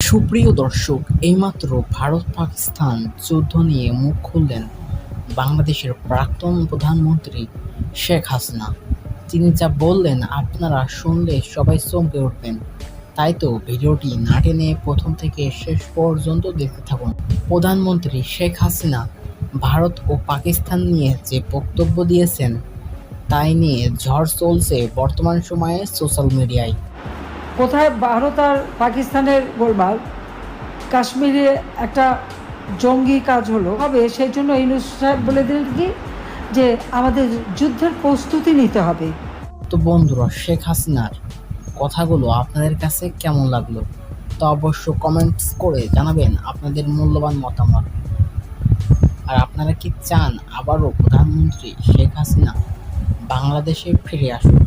সুপ্রিয় দর্শক, এইমাত্র ভারত-পাকিস্তান যুদ্ধ নিয়ে মুখ খুললেন বাংলাদেশের প্রাক্তন প্রধানমন্ত্রী শেখ হাসিনা। তিনি যা বললেন আপনারা শুনলে সবাই চমকে উঠবেন। তাই তো ভিডিওটি না টেনে প্রথম থেকে শেষ পর্যন্ত দেখতে থাকুন। প্রধানমন্ত্রী শেখ হাসিনা ভারত ও পাকিস্তান নিয়ে যে বক্তব্য দিয়েছেন তাই নিয়ে ঝড় চলছে বর্তমান সময়ে সোশ্যাল মিডিয়ায়। কোথায় ভারত আর পাকিস্তানের গোলমাল, কাশ্মীরে একটা জঙ্গি কাজ হবে, সেই জন্য ইউনূস সাহেব বলে দিলেন কি যে আমাদের যুদ্ধের প্রস্তুতি নিতে হবে। তো বন্ধুরা, শেখ হাসিনার কথাগুলো আপনাদের কাছে কেমন লাগলো তো অবশ্য কমেন্টস করে জানাবেন আপনাদের মূল্যবান মতামত। আর আপনারা কি চান আবারও প্রধানমন্ত্রী শেখ হাসিনা বাংলাদেশে ফিরে আসুক?